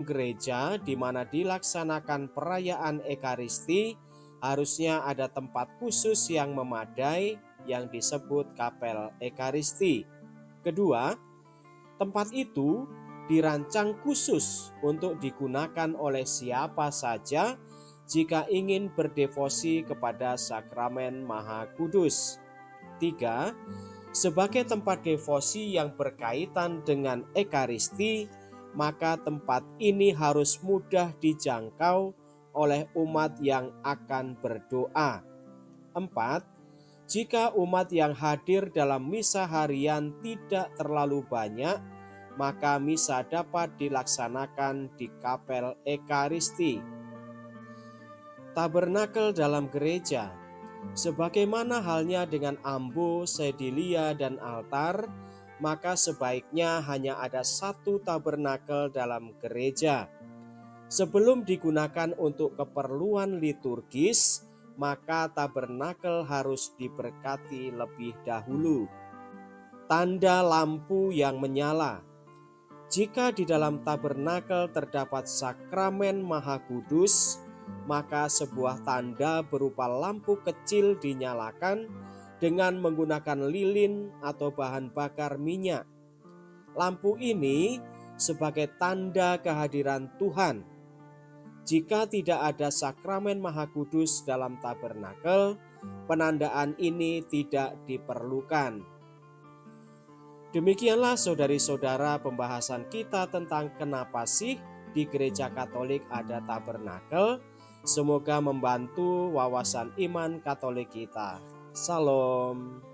Gereja di mana dilaksanakan perayaan Ekaristi harusnya ada tempat khusus yang memadai yang disebut kapel Ekaristi. Kedua, tempat itu dirancang khusus untuk digunakan oleh siapa saja jika ingin berdevosi kepada sakramen Maha Kudus. Tiga, sebagai tempat devosi yang berkaitan dengan Ekaristi, maka tempat ini harus mudah dijangkau oleh umat yang akan berdoa. Empat, jika umat yang hadir dalam misa harian tidak terlalu banyak, maka misa dapat dilaksanakan di kapel Ekaristi. Tabernakel dalam gereja. Sebagaimana halnya dengan ambo, sedilia, dan altar, maka sebaiknya hanya ada satu tabernakel dalam gereja. Sebelum digunakan untuk keperluan liturgis, maka tabernakel harus diberkati lebih dahulu. Tanda lampu yang menyala. Jika di dalam tabernakel terdapat sakramen Maha Kudus, maka sebuah tanda berupa lampu kecil dinyalakan dengan menggunakan lilin atau bahan bakar minyak. Lampu ini sebagai tanda kehadiran Tuhan. Jika tidak ada sakramen Maha Kudus dalam tabernakel, penandaan ini tidak diperlukan. Demikianlah saudari-saudara pembahasan kita tentang kenapa sih di gereja Katolik ada tabernakel. Semoga membantu wawasan iman Katolik kita. Salam.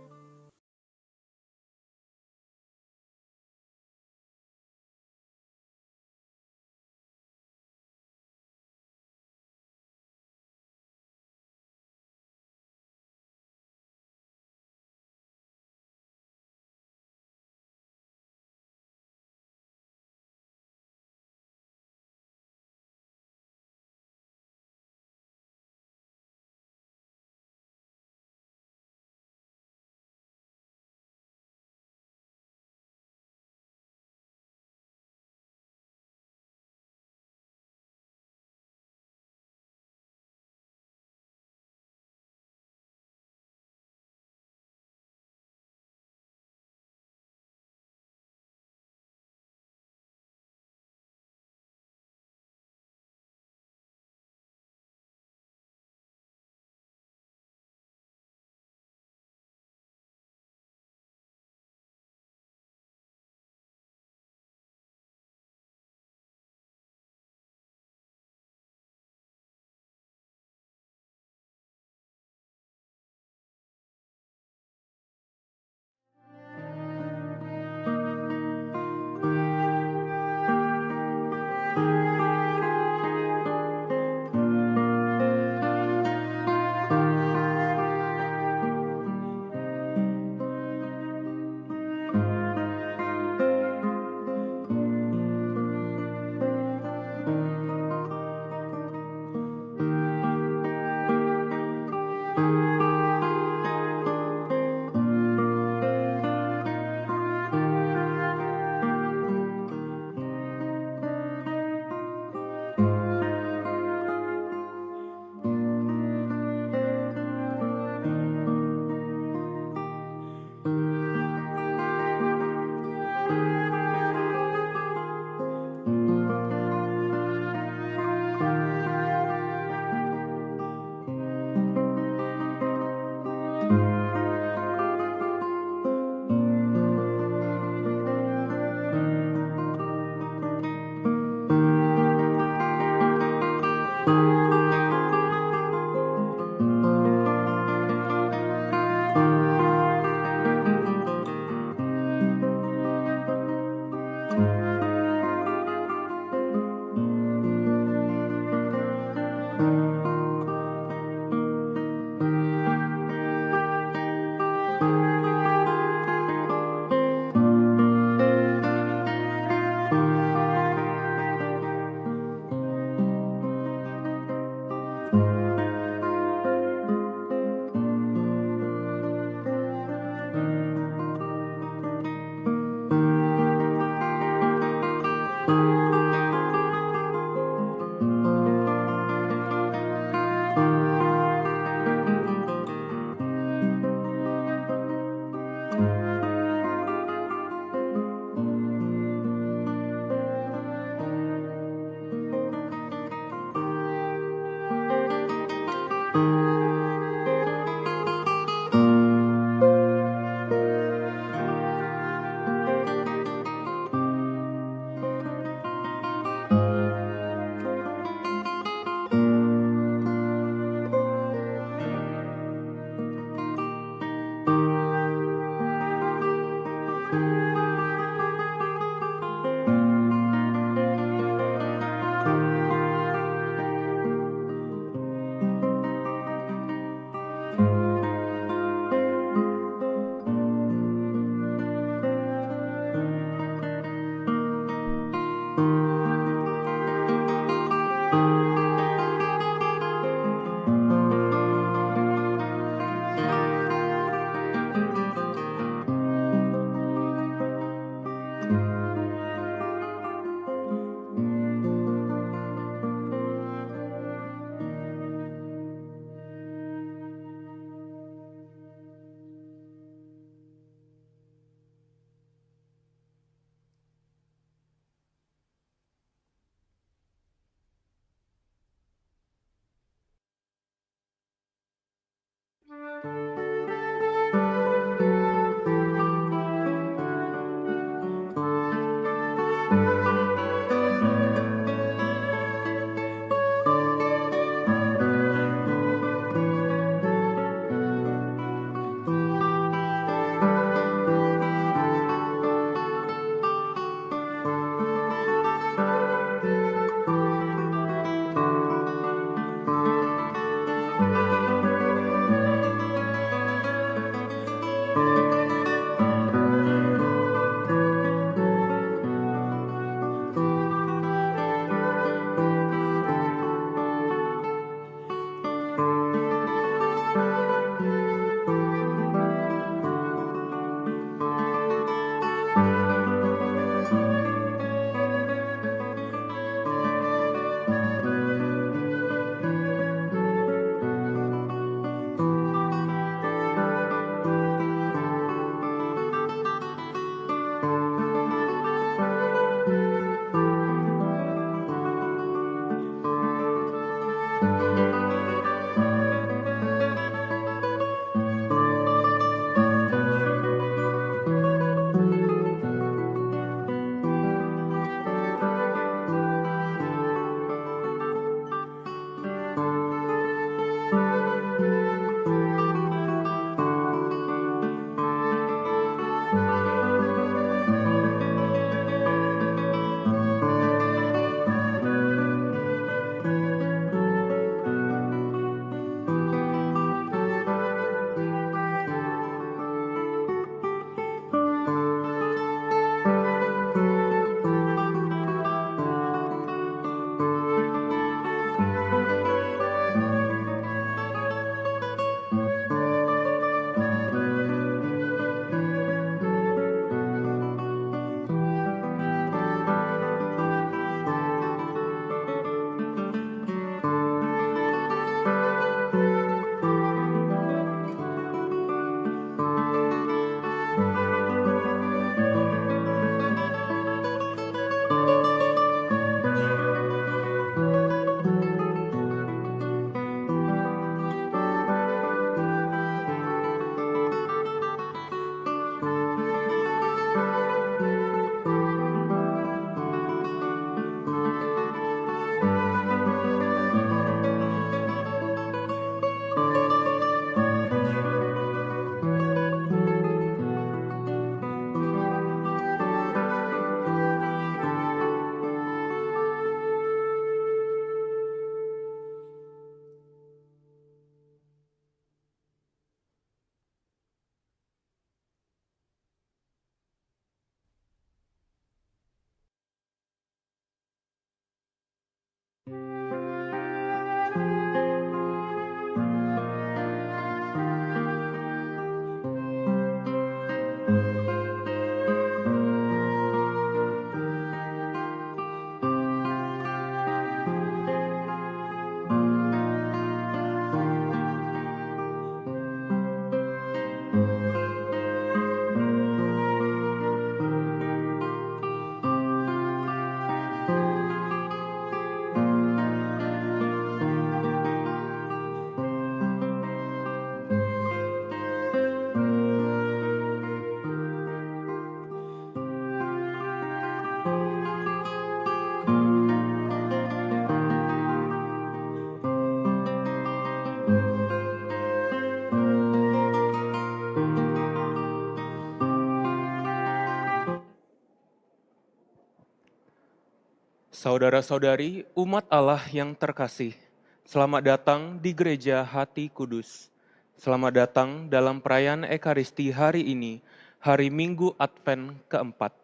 Saudara-saudari, umat Allah yang terkasih, selamat datang di Gereja Hati Kudus. Selamat datang dalam perayaan Ekaristi hari ini, hari Minggu Advent keempat.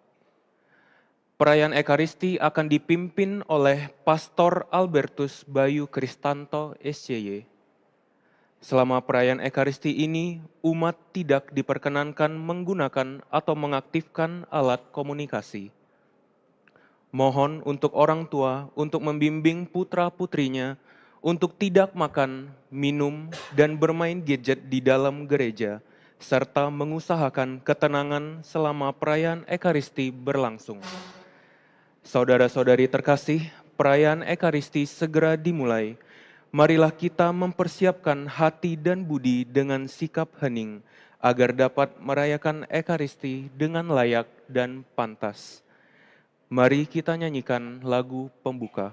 Perayaan Ekaristi akan dipimpin oleh Pastor Albertus Bayu Kristanto, SCY. Selama perayaan Ekaristi ini, umat tidak diperkenankan menggunakan atau mengaktifkan alat komunikasi. Mohon untuk orang tua untuk membimbing putra-putrinya untuk tidak makan, minum, dan bermain gadget di dalam gereja, serta mengusahakan ketenangan selama perayaan Ekaristi berlangsung. Saudara-saudari terkasih, perayaan Ekaristi segera dimulai. Marilah kita mempersiapkan hati dan budi dengan sikap hening, agar dapat merayakan Ekaristi dengan layak dan pantas. Mari kita nyanyikan lagu pembuka.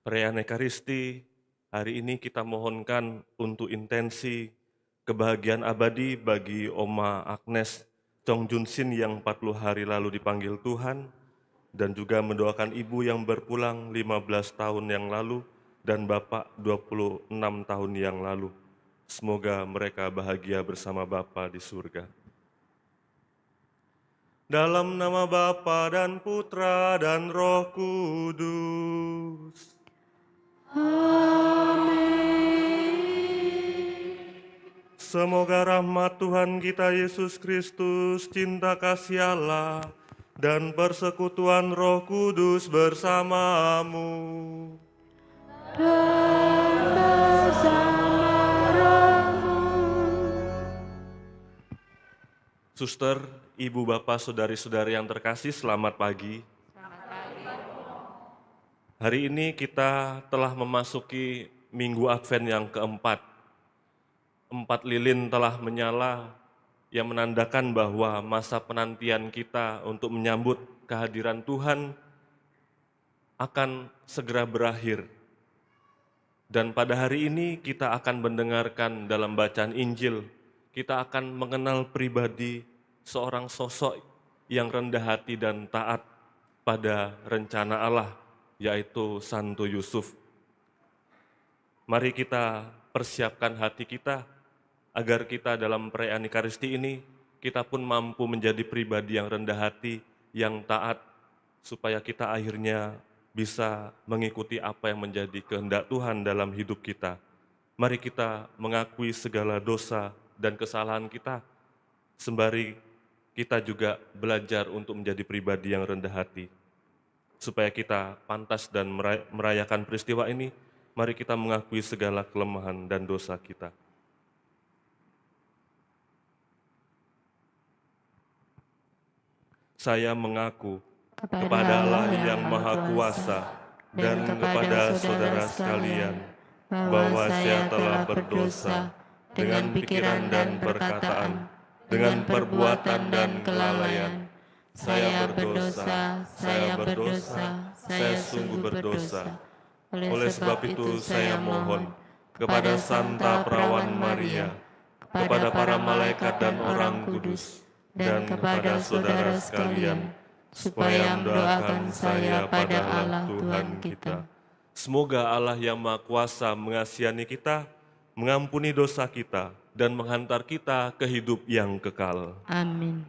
Perayaan Ekaristi, hari ini kita mohonkan untuk intensi kebahagiaan abadi bagi Oma Agnes Chong Jun Sin yang 40 hari lalu dipanggil Tuhan, dan juga mendoakan ibu yang berpulang 15 tahun yang lalu dan bapak 26 tahun yang lalu. Semoga mereka bahagia bersama Bapa di surga. Dalam nama Bapa dan Putra dan Roh Kudus. Semoga rahmat Tuhan kita Yesus Kristus, cinta kasih Allah, dan persekutuan Roh Kudus bersamamu. Dan bersama rohmu. Suster, ibu, bapak, saudari-saudari yang terkasih, selamat pagi. Hari ini kita telah memasuki Minggu Advent yang keempat. 4 lilin telah menyala yang menandakan bahwa masa penantian kita untuk menyambut kehadiran Tuhan akan segera berakhir. Dan pada hari ini kita akan mendengarkan dalam bacaan Injil, kita akan mengenal pribadi seorang sosok yang rendah hati dan taat pada rencana Allah, yaitu Santo Yusuf. Mari kita persiapkan hati kita, agar kita dalam perayaan Ekaristi ini, kita pun mampu menjadi pribadi yang rendah hati, yang taat, supaya kita akhirnya bisa mengikuti apa yang menjadi kehendak Tuhan dalam hidup kita. Mari kita mengakui segala dosa dan kesalahan kita, sembari kita juga belajar untuk menjadi pribadi yang rendah hati. Supaya kita pantas dan merayakan peristiwa ini, mari kita mengakui segala kelemahan dan dosa kita. Saya mengaku kepada Allah yang Maha Kuasa dan kepada saudara sekalian bahwa saya telah berdosa dengan pikiran dan perkataan, dengan perbuatan dan kelalaian. Saya berdosa, saya sungguh berdosa. Oleh sebab itu saya mohon kepada Santa Perawan Maria, kepada para malaikat dan orang kudus, dan kepada saudara sekalian, supaya mendoakan saya pada Allah Tuhan kita. Semoga Allah yang Maha Kuasa mengasihani kita, mengampuni dosa kita, dan menghantar kita ke hidup yang kekal. Amin.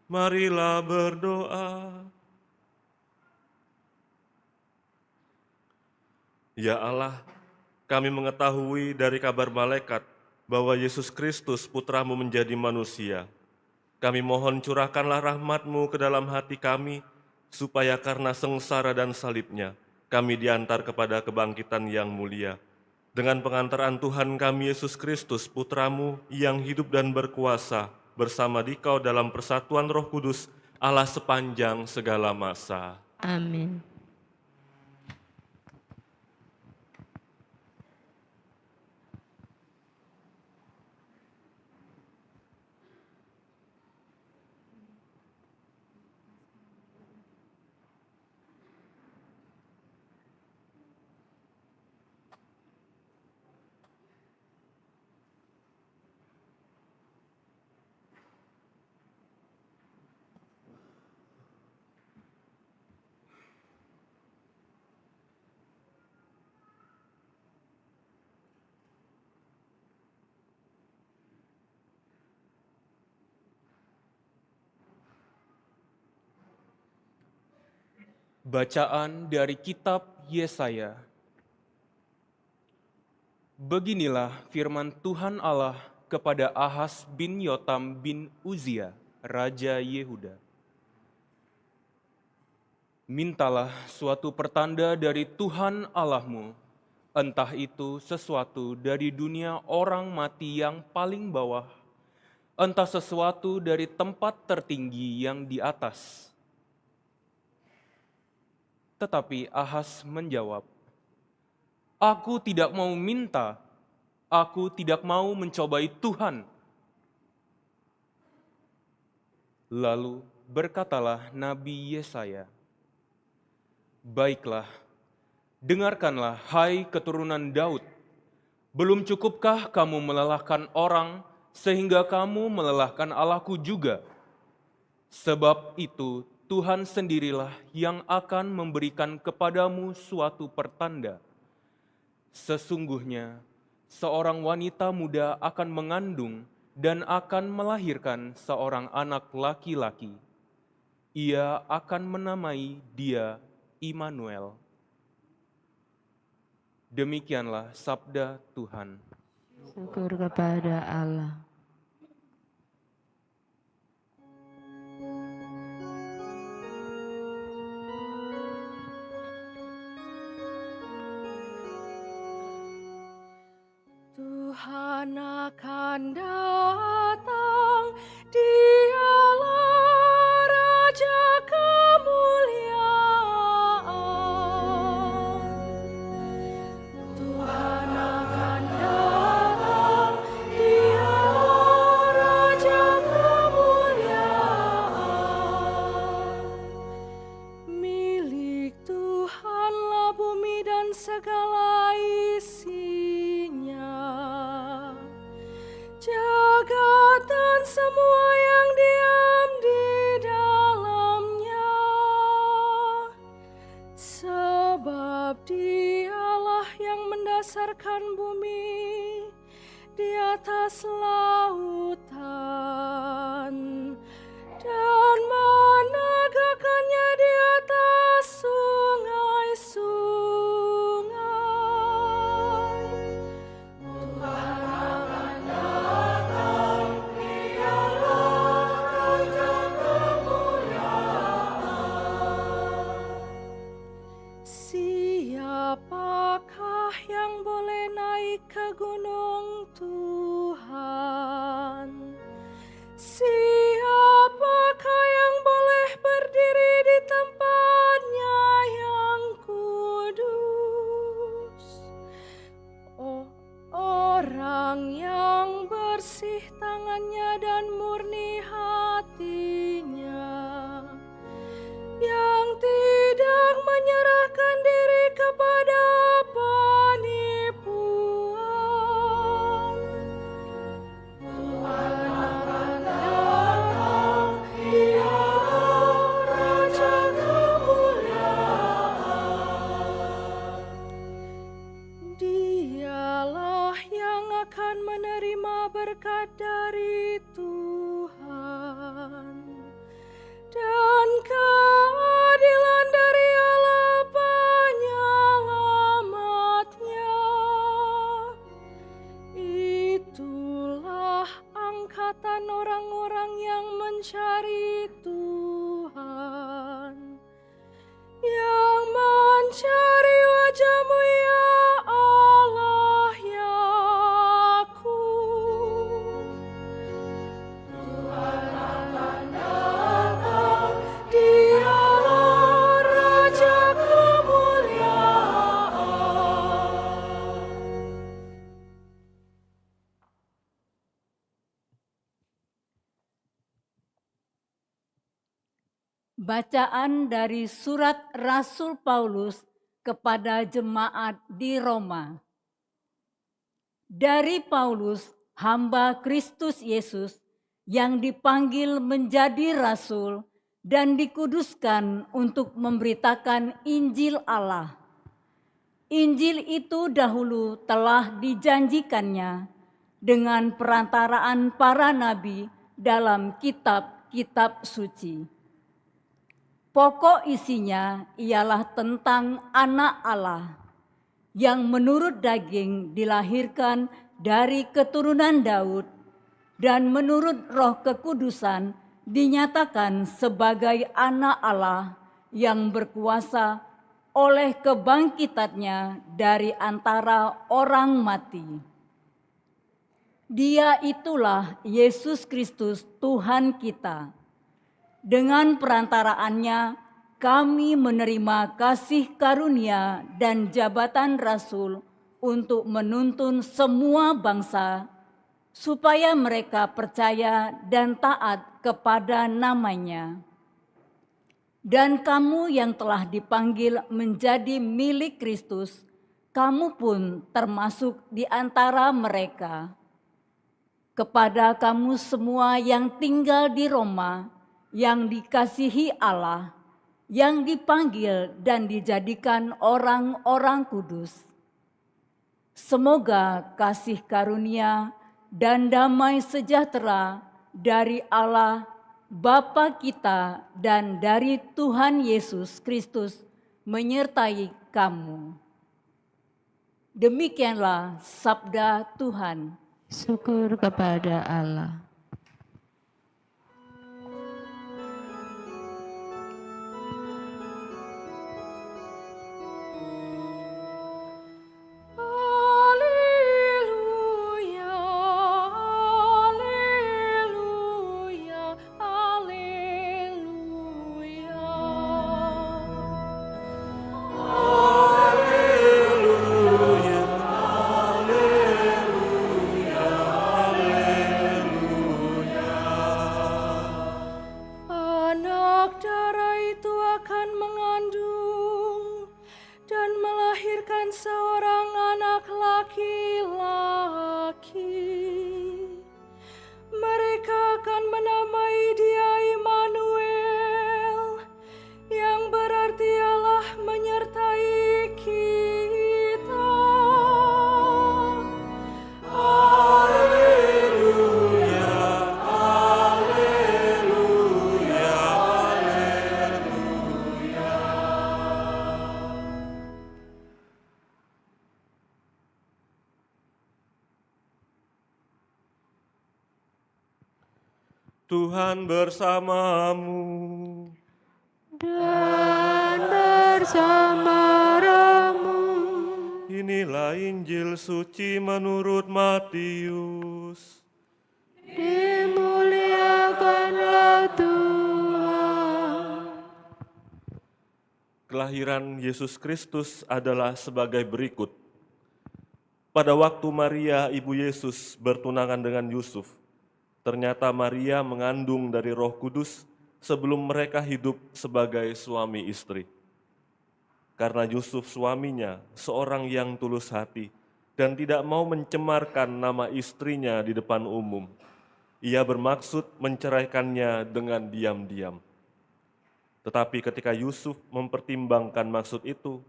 Marilah berdoa. Ya Allah, kami mengetahui dari kabar malaikat bahwa Yesus Kristus Putra-Mu menjadi manusia. Kami mohon curahkanlah rahmat-Mu ke dalam hati kami, supaya karena sengsara dan salib-Nya, kami diantar kepada kebangkitan yang mulia. Dengan pengantaran Tuhan kami Yesus Kristus, Putra-Mu yang hidup dan berkuasa, bersama Dikau dalam persatuan Roh Kudus, Allah sepanjang segala masa. Amin. Bacaan dari Kitab Yesaya. Beginilah firman Tuhan Allah kepada Ahaz bin Yotam bin Uzia, Raja Yehuda. Mintalah suatu pertanda dari Tuhan Allahmu, entah itu sesuatu dari dunia orang mati yang paling bawah, entah sesuatu dari tempat tertinggi yang di atas. Tetapi Ahaz menjawab, "Aku tidak mau minta, aku tidak mau mencobai Tuhan." Lalu berkatalah Nabi Yesaya, "Baiklah, dengarkanlah hai keturunan Daud, belum cukupkah kamu melelahkan orang sehingga kamu melelahkan Allahku juga? Sebab itu Tuhan sendirilah yang akan memberikan kepadamu suatu pertanda. Sesungguhnya seorang wanita muda akan mengandung dan akan melahirkan seorang anak laki-laki. Ia akan menamai dia Immanuel." Demikianlah sabda Tuhan. Syukur kepada Allah. Tuhan akan datang, Dialah Raja kemuliaan. Tuhan akan datang, Dialah Raja kemuliaan. Milik Tuhanlah bumi dan segala isinya, jagat dan semua yang diam di dalamnya. Sebab Dialah yang mendasarkan bumi di atas lautan dan menegakkannya di atas sungai-sungai. Tuhan akan datang, Dialah Raja kemuliaan. Siapakah yang boleh naik ke gunung Tuhan? Siapakah yang boleh berdiri di tempatnya yang kudus? Oh, orang yang bersih tangannya dan murni hatinya, yang tidak menyerahkan diri kepada penipuan. Tuhan akan datang, Dialah Raja kemuliaan. Dialah yang akan menerima berkat dari Tuhan dan keadilan dari Allah penyelamatnya. Itulah angkatan orang-orang yang mencari Tuhan, yang mencari wajah-Mu ya Allah Yakub. Tuhan akan datang, Dialah Raja kemuliaan. Bacaan dari surat Rasul Paulus kepada jemaat di Roma. Dari Paulus, hamba Kristus Yesus, yang dipanggil menjadi rasul dan dikuduskan untuk memberitakan Injil Allah. Injil itu dahulu telah dijanjikannya dengan perantaraan para nabi dalam kitab-kitab suci. Pokok isinya ialah tentang Anak Allah yang menurut daging dilahirkan dari keturunan Daud dan menurut Roh Kekudusan dinyatakan sebagai Anak Allah yang berkuasa oleh kebangkitannya dari antara orang mati. Dia itulah Yesus Kristus Tuhan kita. Dengan perantaraannya kami menerima kasih karunia dan jabatan rasul untuk menuntun semua bangsa supaya mereka percaya dan taat kepada namanya. Dan kamu yang telah dipanggil menjadi milik Kristus, kamu pun termasuk di antara mereka. Kepada kamu semua yang tinggal di Roma, yang dikasihi Allah, yang dipanggil dan dijadikan orang-orang kudus. Semoga kasih karunia dan damai sejahtera dari Allah Bapa kita dan dari Tuhan Yesus Kristus menyertai kamu. Demikianlah sabda Tuhan. Syukur kepada Allah. Haleluya. Tuhan bersamamu. Dan bersama rohmu. Inilah Injil suci menurut Matius. Dimuliakanlah Tuhan. Kelahiran Yesus Kristus adalah sebagai berikut. Pada waktu Maria, ibu Yesus, bertunangan dengan Yusuf, ternyata Maria mengandung dari Roh Kudus sebelum mereka hidup sebagai suami istri. Karena Yusuf suaminya seorang yang tulus hati dan tidak mau mencemarkan nama istrinya di depan umum, ia bermaksud menceraikannya dengan diam-diam. Tetapi ketika Yusuf mempertimbangkan maksud itu,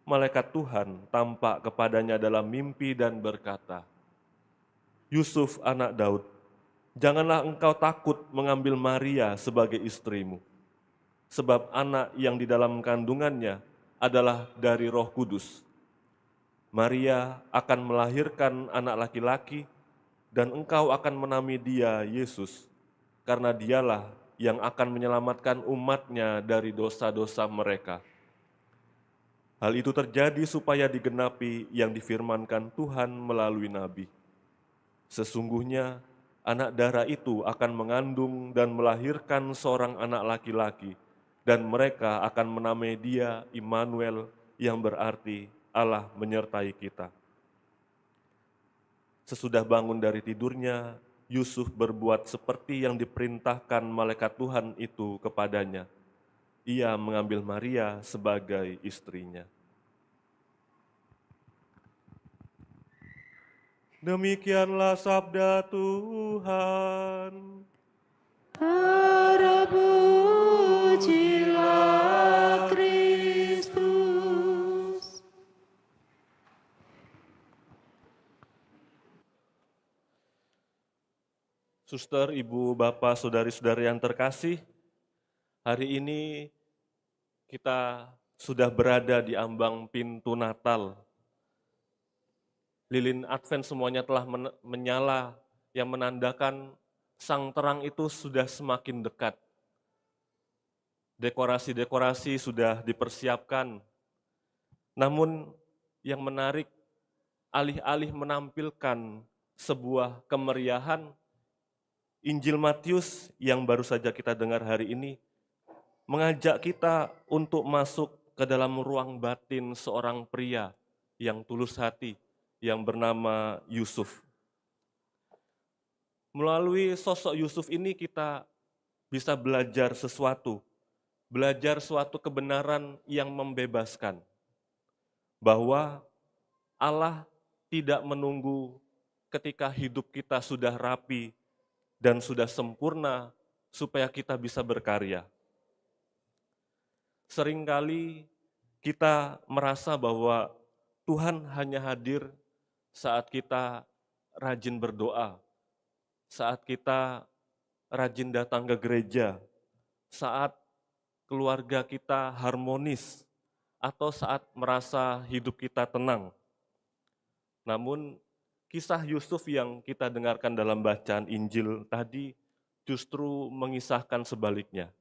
malaikat Tuhan tampak kepadanya dalam mimpi dan berkata, "Yusuf anak Daud, janganlah engkau takut mengambil Maria sebagai istrimu, sebab anak yang di dalam kandungannya adalah dari Roh Kudus. Maria akan melahirkan anak laki-laki, dan engkau akan menamai dia Yesus, karena dialah yang akan menyelamatkan umatnya dari dosa-dosa mereka." Hal itu terjadi supaya digenapi yang difirmankan Tuhan melalui nabi. Sesungguhnya anak darah itu akan mengandung dan melahirkan seorang anak laki-laki, dan mereka akan menamai dia Immanuel, yang berarti Allah menyertai kita. Sesudah bangun dari tidurnya, Yusuf berbuat seperti yang diperintahkan malaikat Tuhan itu kepadanya. Ia mengambil Maria sebagai istrinya. Demikianlah sabda Tuhan. Terpujilah Kristus. Suster, ibu, bapak, saudari-saudari yang terkasih, hari ini kita sudah berada di ambang pintu Natal. Lilin Advent semuanya telah menyala, yang menandakan sang terang itu sudah semakin dekat. Dekorasi-dekorasi sudah dipersiapkan. Namun yang menarik, alih-alih menampilkan sebuah kemeriahan, Injil Matius yang baru saja kita dengar hari ini mengajak kita untuk masuk ke dalam ruang batin seorang pria yang tulus hati, yang bernama Yusuf. Melalui sosok Yusuf ini kita bisa belajar sesuatu, belajar suatu kebenaran yang membebaskan, bahwa Allah tidak menunggu ketika hidup kita sudah rapi dan sudah sempurna supaya kita bisa berkarya. Seringkali kita merasa bahwa Tuhan hanya hadir saat kita rajin berdoa, saat kita rajin datang ke gereja, saat keluarga kita harmonis, atau saat merasa hidup kita tenang. Namun, kisah Yusuf yang kita dengarkan dalam bacaan Injil tadi justru mengisahkan sebaliknya.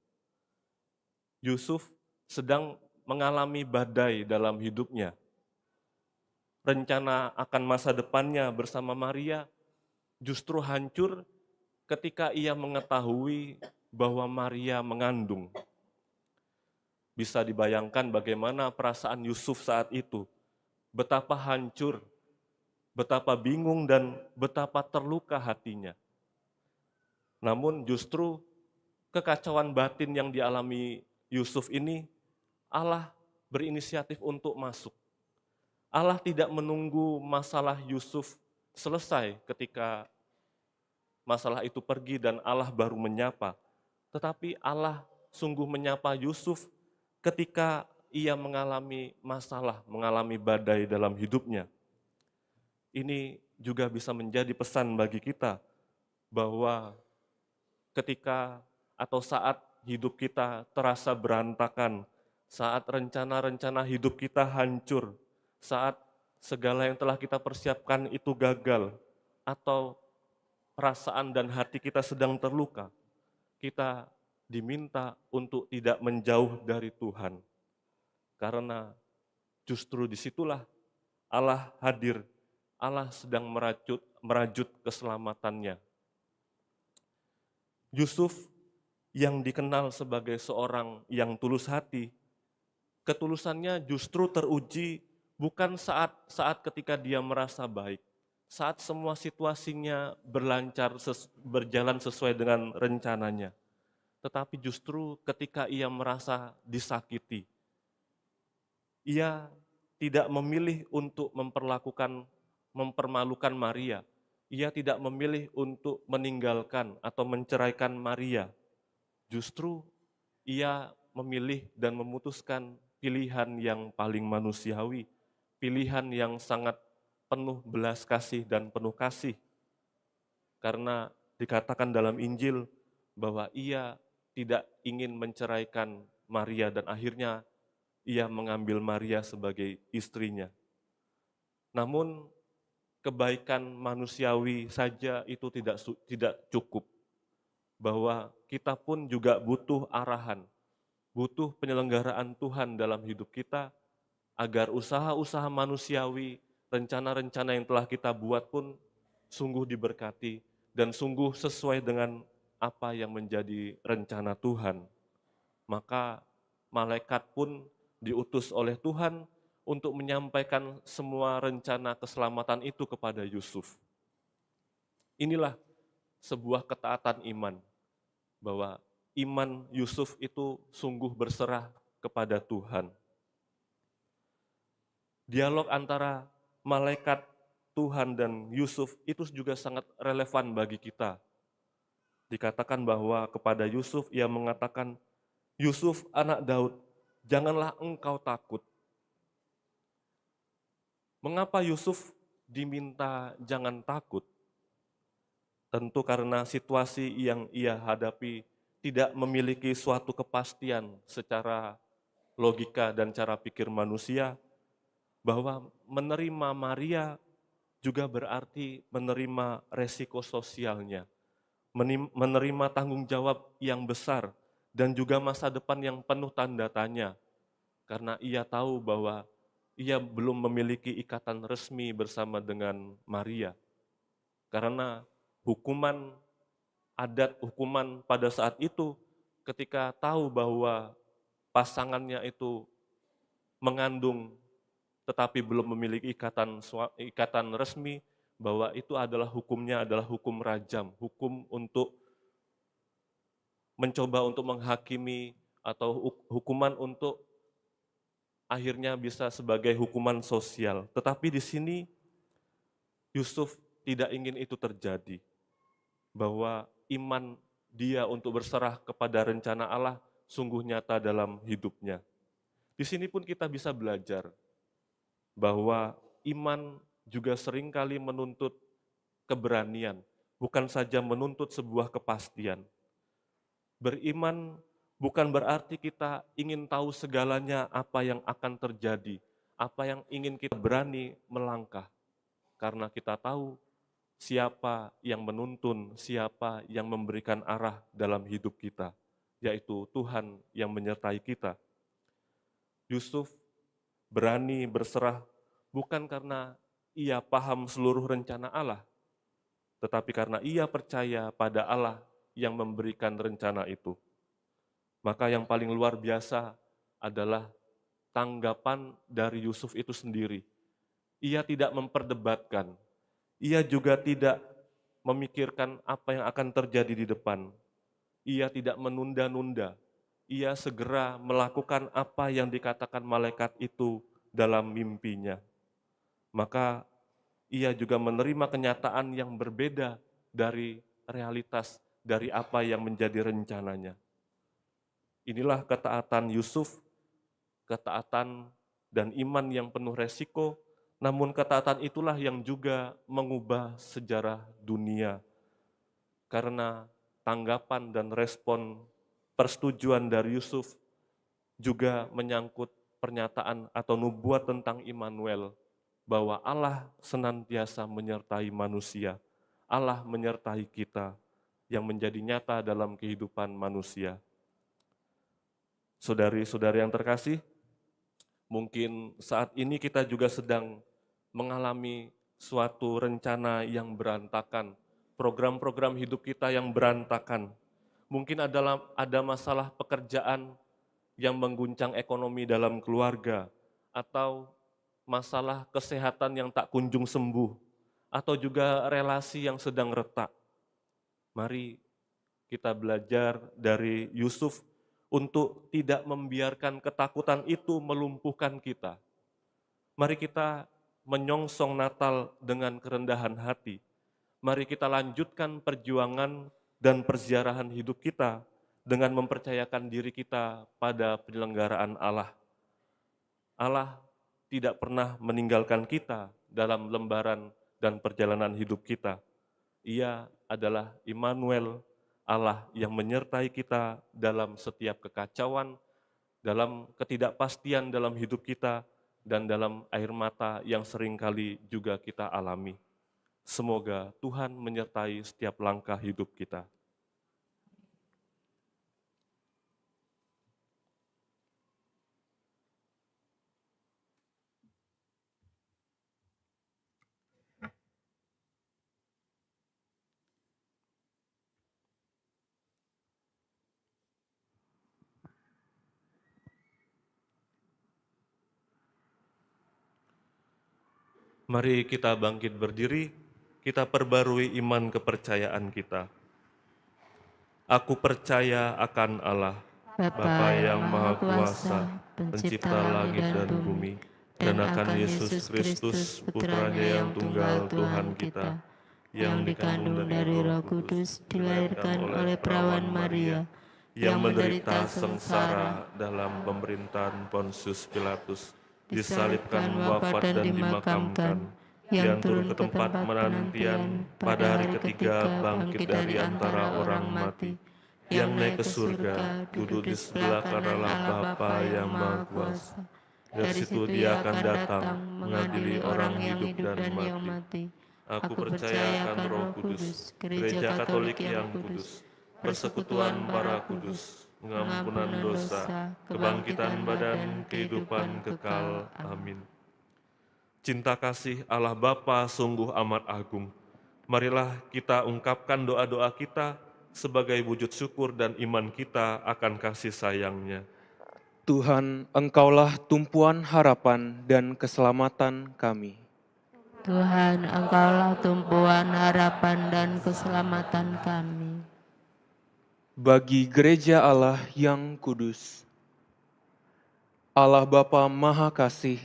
Yusuf sedang mengalami badai dalam hidupnya. Rencana akan masa depannya bersama Maria justru hancur ketika ia mengetahui bahwa Maria mengandung. Bisa dibayangkan bagaimana perasaan Yusuf saat itu, betapa hancur, betapa bingung, dan betapa terluka hatinya. Namun justru kekacauan batin yang dialami Yusuf ini, Allah berinisiatif untuk masuk. Allah tidak menunggu masalah Yusuf selesai ketika masalah itu pergi dan Allah baru menyapa. Tetapi Allah sungguh menyapa Yusuf ketika ia mengalami masalah, mengalami badai dalam hidupnya. Ini juga bisa menjadi pesan bagi kita bahwa ketika atau saat hidup kita terasa berantakan, saat rencana-rencana hidup kita hancur, saat segala yang telah kita persiapkan itu gagal, atau perasaan dan hati kita sedang terluka, kita diminta untuk tidak menjauh dari Tuhan. Karena justru disitulah Allah hadir, Allah sedang merajut keselamatannya. Yusuf yang dikenal sebagai seorang yang tulus hati, ketulusannya justru teruji bukan saat ketika dia merasa baik, saat semua situasinya berjalan sesuai dengan rencananya, tetapi justru ketika ia merasa disakiti. Ia tidak memilih untuk mempermalukan Maria. Ia tidak memilih untuk meninggalkan atau menceraikan Maria. Justru ia memilih dan memutuskan pilihan yang paling manusiawi, pilihan yang sangat penuh belas kasih dan penuh kasih. Karena dikatakan dalam Injil bahwa ia tidak ingin menceraikan Maria dan akhirnya ia mengambil Maria sebagai istrinya. Namun kebaikan manusiawi saja itu tidak cukup. Bahwa kita pun juga butuh arahan, butuh penyelenggaraan Tuhan dalam hidup kita, agar usaha-usaha manusiawi, rencana-rencana yang telah kita buat pun sungguh diberkati dan sungguh sesuai dengan apa yang menjadi rencana Tuhan. Maka malaikat pun diutus oleh Tuhan untuk menyampaikan semua rencana keselamatan itu kepada Yusuf. Inilah sebuah ketaatan iman, bahwa iman Yusuf itu sungguh berserah kepada Tuhan. Dialog antara malaikat Tuhan dan Yusuf itu juga sangat relevan bagi kita. Dikatakan bahwa kepada Yusuf ia mengatakan, "Yusuf anak Daud, janganlah engkau takut." Mengapa Yusuf diminta jangan takut? Tentu karena situasi yang ia hadapi tidak memiliki suatu kepastian secara logika dan cara pikir manusia, bahwa menerima Maria juga berarti menerima resiko sosialnya, menerima tanggung jawab yang besar, dan juga masa depan yang penuh tanda tanya, karena ia tahu bahwa ia belum memiliki ikatan resmi bersama dengan Maria. Karena hukuman adat, hukuman pada saat itu ketika tahu bahwa pasangannya itu mengandung tetapi belum memiliki ikatan resmi, bahwa itu adalah hukumnya adalah hukum rajam, hukum untuk mencoba untuk menghakimi atau hukuman untuk akhirnya bisa sebagai hukuman sosial. Tetapi di sini Yusuf tidak ingin itu terjadi, bahwa iman dia untuk berserah kepada rencana Allah sungguh nyata dalam hidupnya. Di sini pun kita bisa belajar bahwa iman juga seringkali menuntut keberanian, bukan saja menuntut sebuah kepastian. Beriman bukan berarti kita ingin tahu segalanya apa yang akan terjadi, apa yang ingin kita berani melangkah. Karena kita tahu siapa yang menuntun, siapa yang memberikan arah dalam hidup kita, yaitu Tuhan yang menyertai kita. Yusuf berani berserah bukan karena ia paham seluruh rencana Allah, tetapi karena ia percaya pada Allah yang memberikan rencana itu. Maka yang paling luar biasa adalah tanggapan dari Yusuf itu sendiri. Ia tidak memperdebatkan, ia juga tidak memikirkan apa yang akan terjadi di depan. Ia tidak menunda-nunda, ia segera melakukan apa yang dikatakan malaikat itu dalam mimpinya. Maka ia juga menerima kenyataan yang berbeda dari realitas, dari apa yang menjadi rencananya. Inilah ketaatan Yusuf, ketaatan dan iman yang penuh resiko, namun ketaatan itulah yang juga mengubah sejarah dunia. Karena tanggapan dan respon persetujuan dari Yusuf juga menyangkut pernyataan atau nubuat tentang Immanuel, bahwa Allah senantiasa menyertai manusia, Allah menyertai kita, yang menjadi nyata dalam kehidupan manusia. Saudari-saudari yang terkasih, mungkin saat ini kita juga sedang mengalami suatu rencana yang berantakan, program-program hidup kita yang berantakan. Mungkin ada masalah pekerjaan yang mengguncang ekonomi dalam keluarga, atau masalah kesehatan yang tak kunjung sembuh, atau juga relasi yang sedang retak. Mari kita belajar dari Yusuf untuk tidak membiarkan ketakutan itu melumpuhkan kita. Mari kita menyongsong Natal dengan kerendahan hati. Mari kita lanjutkan perjuangan dan perziarahan hidup kita dengan mempercayakan diri kita pada penyelenggaraan Allah. Allah tidak pernah meninggalkan kita dalam lembaran dan perjalanan hidup kita. Ia adalah Immanuel, Allah yang menyertai kita dalam setiap kekacauan, dalam ketidakpastian dalam hidup kita, dan dalam air mata yang seringkali juga kita alami. Semoga Tuhan menyertai setiap langkah hidup kita. Mari kita bangkit berdiri, kita perbarui iman kepercayaan kita. Aku percaya akan Allah, Bapa yang Maha Kuasa, pencipta langit dan bumi, dan akan Yesus Kristus, Putranya yang tunggal Tuhan kita, yang dikandung dari Roh Kudus, dilahirkan oleh perawan Maria, yang menderita sengsara dalam pemerintahan Pontius Pilatus, disalibkan, wafat dan dimakamkan, yang turun ke tempat penantian, pada hari ketiga bangkit dari antara orang mati, yang naik ke surga, duduk di sebelah kanan Allah Bapa yang Maha Kuasa. Dari situ Dia akan datang mengadili orang yang hidup dan yang mati. Aku percaya akan Roh Kudus, Gereja Katolik yang kudus, persekutuan para kudus, pengampunan dosa, kebangkitan badan, kehidupan kekal. Amin. Cinta kasih Allah Bapa sungguh amat agung. Marilah kita ungkapkan doa-doa kita sebagai wujud syukur dan iman kita akan kasih sayang-Nya. Tuhan, Engkaulah tumpuan harapan dan keselamatan kami. Tuhan, Engkaulah tumpuan harapan dan keselamatan kami. Bagi gereja Allah yang kudus, Allah Bapa Maha Kasih,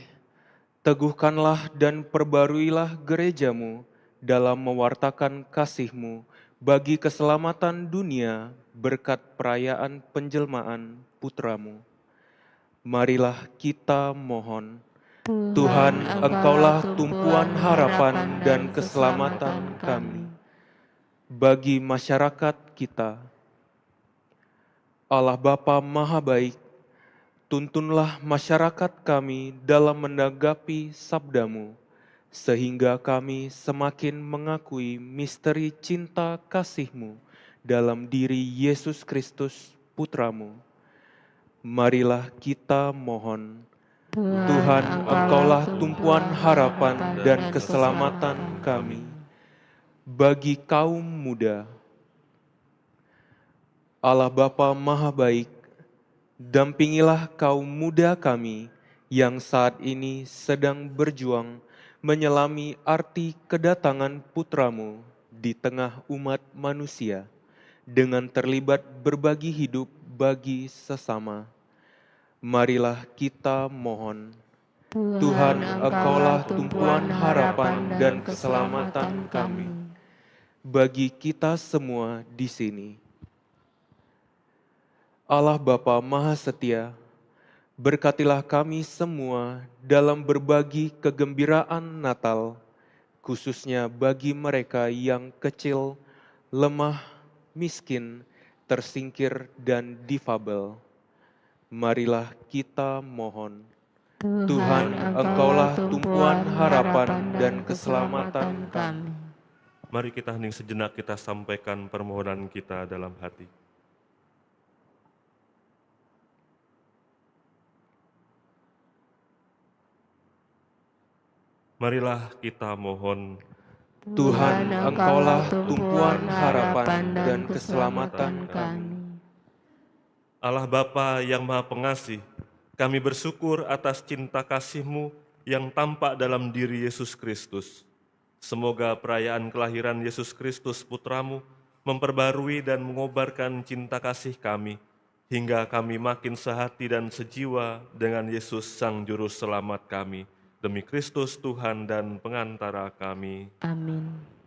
teguhkanlah dan perbaruilah gereja-Mu dalam mewartakan kasih-Mu bagi keselamatan dunia berkat perayaan penjelmaan Putra-Mu. Marilah kita mohon, Tuhan, Engkaulah tumpuan harapan dan keselamatan kami. Bagi masyarakat kita, Allah Bapa Maha Baik, tuntunlah masyarakat kami dalam menanggapi sabda-Mu, sehingga kami semakin mengakui misteri cinta kasih-Mu dalam diri Yesus Kristus, Putra-Mu. Marilah kita mohon, Tuhan, Engkaulah tumpuan harapan dan keselamatan kami. Bagi kaum muda, Allah Bapa Maha Baik, dampingilah kaum muda kami yang saat ini sedang berjuang menyelami arti kedatangan Putra-Mu di tengah umat manusia dengan terlibat berbagi hidup bagi sesama. Marilah kita mohon, Tuhan, Engkaulah tumpuan harapan dan keselamatan kami. Bagi kita semua di sini, Allah Bapa Maha Setia, berkatilah kami semua dalam berbagi kegembiraan Natal, khususnya bagi mereka yang kecil, lemah, miskin, tersingkir, dan difabel. Marilah kita mohon, Tuhan, Engkaulah tumpuan harapan dan keselamatan kami. Mari kita hening sejenak, kita sampaikan permohonan kita dalam hati. Marilah kita mohon. Tuhan, Engkaulah tumpuan harapan dan keselamatan kami. Allah Bapa yang Maha Pengasih, kami bersyukur atas cinta kasih-Mu yang tampak dalam diri Yesus Kristus. Semoga perayaan kelahiran Yesus Kristus Putra-Mu memperbarui dan mengobarkan cinta kasih kami, hingga kami makin sehati dan sejiwa dengan Yesus Sang Juru Selamat kami, demi Kristus Tuhan dan pengantara kami. Amin.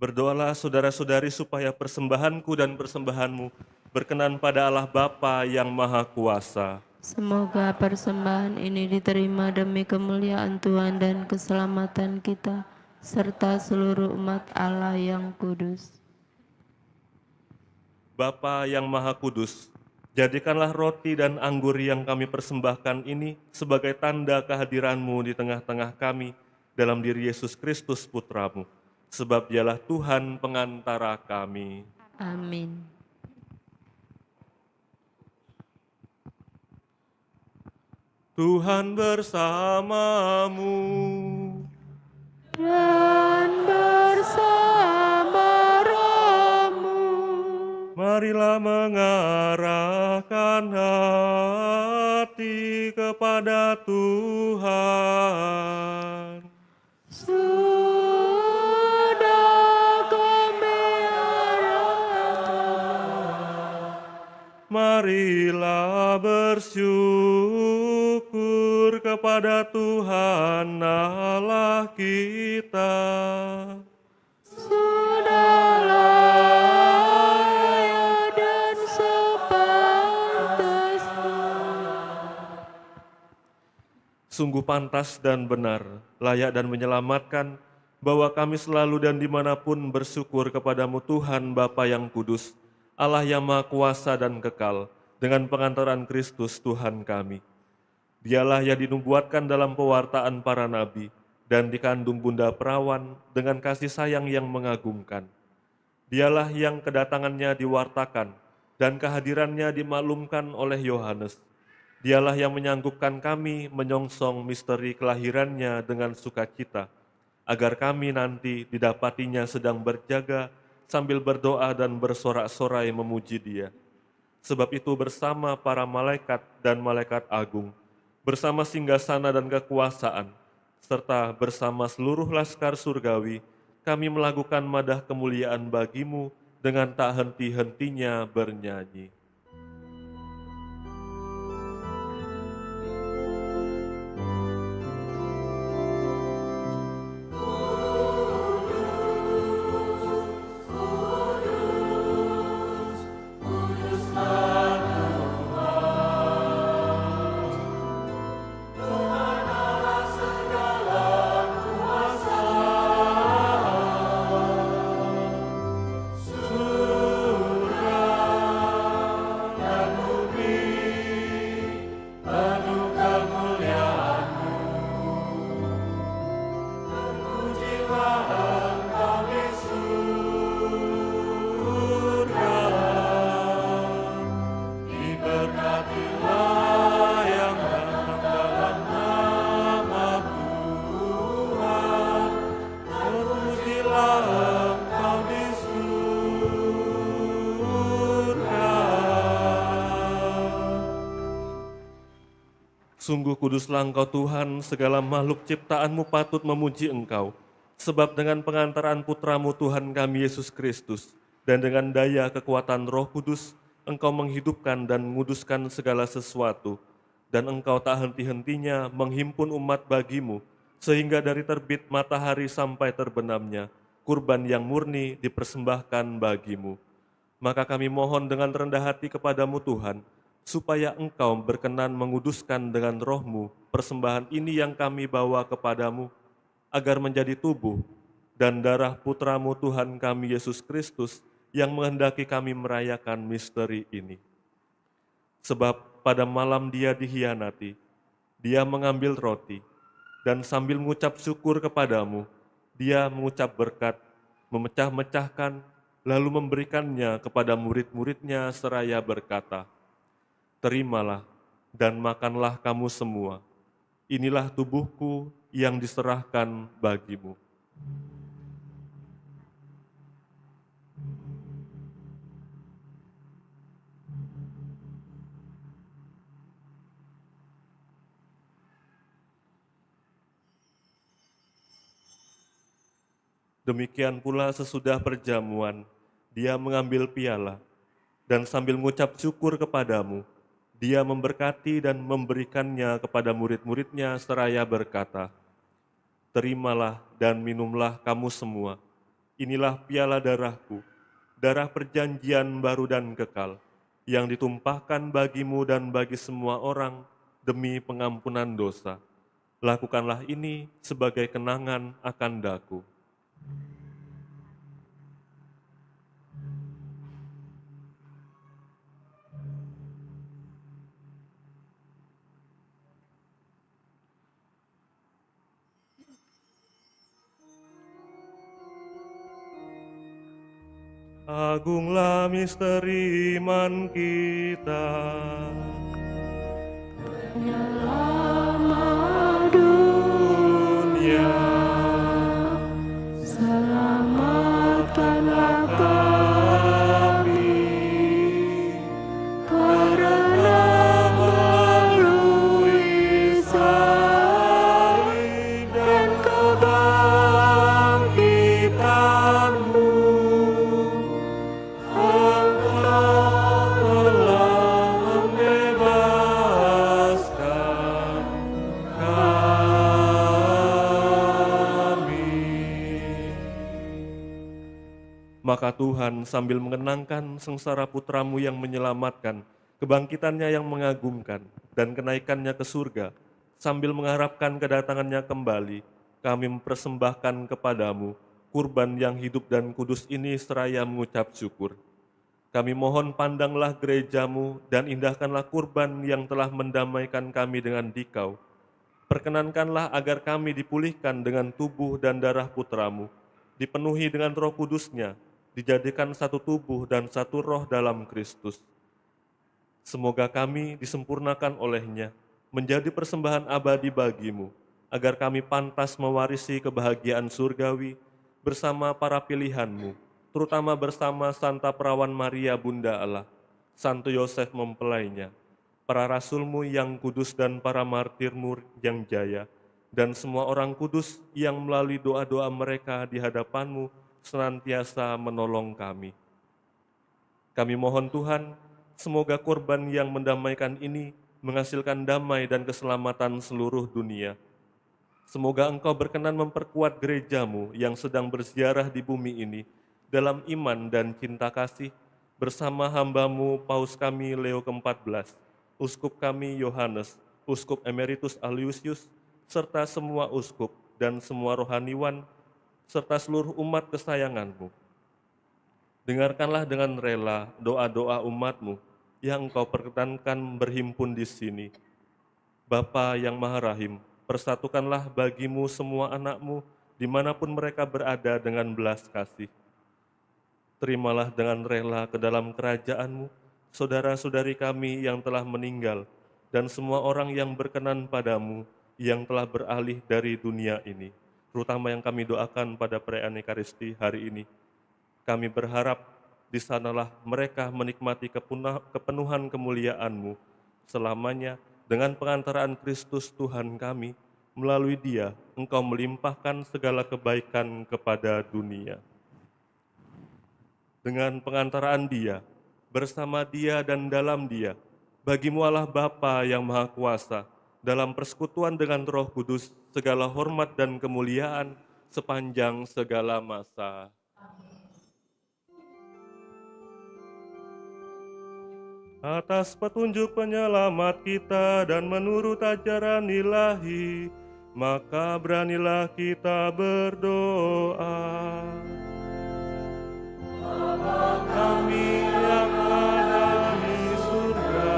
Berdoalah saudara-saudari supaya persembahanku dan persembahanmu berkenan pada Allah Bapa yang Maha Kuasa. Semoga persembahan ini diterima demi kemuliaan Tuhan dan keselamatan kita, serta seluruh umat Allah yang kudus. Bapa yang Maha Kudus, jadikanlah roti dan anggur yang kami persembahkan ini sebagai tanda kehadiran-Mu di tengah-tengah kami dalam diri Yesus Kristus Putra-Mu, sebab Dialah Tuhan pengantara kami. Amin. Tuhan bersamamu. Dan bersama rohmu. Marilah mengarahkan hati kepada Tuhan. Sudah kami arahkan. Marilah bersyukur kepada Tuhan Allah kita. Sudah layak dan sepantasnya. Sungguh pantas dan benar, layak dan menyelamatkan, bahwa kami selalu dan dimanapun bersyukur kepadamu Tuhan Bapa yang kudus, Allah yang Maha Kuasa dan kekal, dengan pengantaran Kristus Tuhan kami. Dialah yang dinubuatkan dalam pewartaan para nabi dan dikandung bunda perawan dengan kasih sayang yang mengagumkan. Dialah yang kedatangannya diwartakan dan kehadirannya dimaklumkan oleh Yohanes. Dialah yang menyanggupkan kami menyongsong misteri kelahirannya dengan sukacita, agar kami nanti didapatinya sedang berjaga sambil berdoa dan bersorak-sorai memuji Dia. Sebab itu bersama para malaikat dan malaikat agung, bersama singgasana dan kekuasaan, serta bersama seluruh laskar surgawi, kami melakukan madah kemuliaan bagimu dengan tak henti-hentinya bernyanyi. Sungguh kuduslah Engkau Tuhan, segala makhluk ciptaan-Mu patut memuji Engkau. Sebab dengan pengantaran Putra-Mu Tuhan kami Yesus Kristus, dan dengan daya kekuatan Roh Kudus, Engkau menghidupkan dan menguduskan segala sesuatu. Dan Engkau tak henti-hentinya menghimpun umat bagimu, sehingga dari terbit matahari sampai terbenamnya, kurban yang murni dipersembahkan bagimu. Maka kami mohon dengan rendah hati kepadamu Tuhan, supaya Engkau berkenan menguduskan dengan Roh-Mu persembahan ini yang kami bawa kepadamu, agar menjadi tubuh dan darah Putra-Mu Tuhan kami Yesus Kristus yang menghendaki kami merayakan misteri ini. Sebab pada malam Dia dihianati, Dia mengambil roti, dan sambil mengucap syukur kepadamu, Dia mengucap berkat, memecah-mecahkan, lalu memberikannya kepada murid-muridnya seraya berkata, "Terimalah dan makanlah kamu semua. Inilah tubuhku yang diserahkan bagimu." Demikian pula sesudah perjamuan, Dia mengambil piala, dan sambil mengucap syukur kepadamu, Dia memberkati dan memberikannya kepada murid-muridnya seraya berkata, "Terimalah dan minumlah kamu semua. Inilah piala darahku, darah perjanjian baru dan kekal, yang ditumpahkan bagimu dan bagi semua orang demi pengampunan dosa. Lakukanlah ini sebagai kenangan akan daku." Agunglah misteri iman kita. Penyelamat dunia, selamatkanlah kami, karena melalui salib dan kebangkitan-Mu, Maka Tuhan sambil mengenangkan sengsara Putra-Mu yang menyelamatkan, kebangkitannya yang mengagumkan, dan kenaikannya ke surga, sambil mengharapkan kedatangannya kembali, kami mempersembahkan kepadamu kurban yang hidup dan kudus ini seraya mengucap syukur. Kami mohon pandanglah gereja-Mu dan indahkanlah kurban yang telah mendamaikan kami dengan Dikau. Perkenankanlah agar kami dipulihkan dengan tubuh dan darah Putra-Mu, dipenuhi dengan Roh Kudus-Nya, dijadikan satu tubuh dan satu roh dalam Kristus. Semoga kami disempurnakan oleh-Nya, menjadi persembahan abadi bagi-Mu, agar kami pantas mewarisi kebahagiaan surgawi bersama para pilihan-Mu, terutama bersama Santa Perawan Maria Bunda Allah, Santo Yosef mempelainya, para rasul-Mu yang kudus dan para martir-Mu yang jaya, dan semua orang kudus yang melalui doa-doa mereka di hadapan-Mu senantiasa menolong kami. Kami mohon Tuhan, semoga korban yang mendamaikan ini menghasilkan damai dan keselamatan seluruh dunia. Semoga Engkau berkenan memperkuat gereja-Mu yang sedang berziarah di bumi ini dalam iman dan cinta kasih bersama hamba-Mu Paus kami Leo ke-14, Uskup kami Yohanes, Uskup Emeritus Aloysius, serta semua uskup dan semua rohaniwan, serta seluruh umat kesayangan-Mu. Dengarkanlah dengan rela doa-doa umat-Mu yang Engkau perkenankan berhimpun di sini. Bapa yang Maha Rahim, persatukanlah bagi-Mu semua anak-Mu dimanapun mereka berada dengan belas kasih. Terimalah dengan rela ke dalam kerajaan-Mu saudara-saudari kami yang telah meninggal dan semua orang yang berkenan pada-Mu yang telah beralih dari dunia ini, terutama yang kami doakan pada perayaan Ekaristi hari ini. Kami berharap di sanalah mereka menikmati kepenuhan kemuliaan-Mu selamanya dengan pengantaraan Kristus Tuhan kami. Melalui Dia, Engkau melimpahkan segala kebaikan kepada dunia. Dengan pengantaraan Dia, bersama Dia dan dalam Dia, bagi-Mu Allah Bapa yang Maha Kuasa, dalam persekutuan dengan Roh Kudus, segala hormat dan kemuliaan sepanjang segala masa. Atas petunjuk penyelamat kita dan menurut ajaran ilahi, maka beranilah kita berdoa. Bapa kami yang ada di surga,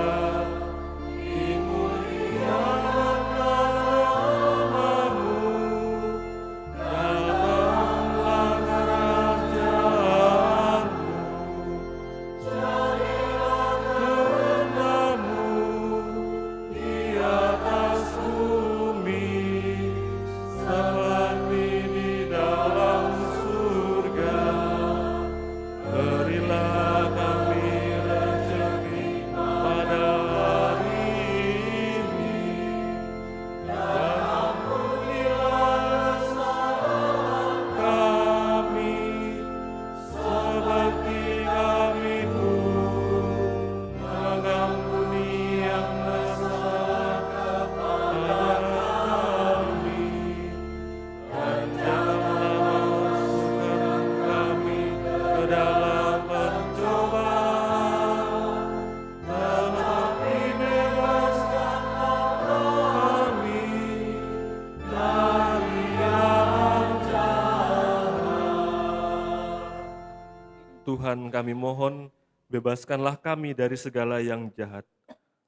Tuhan, kami mohon, bebaskanlah kami dari segala yang jahat.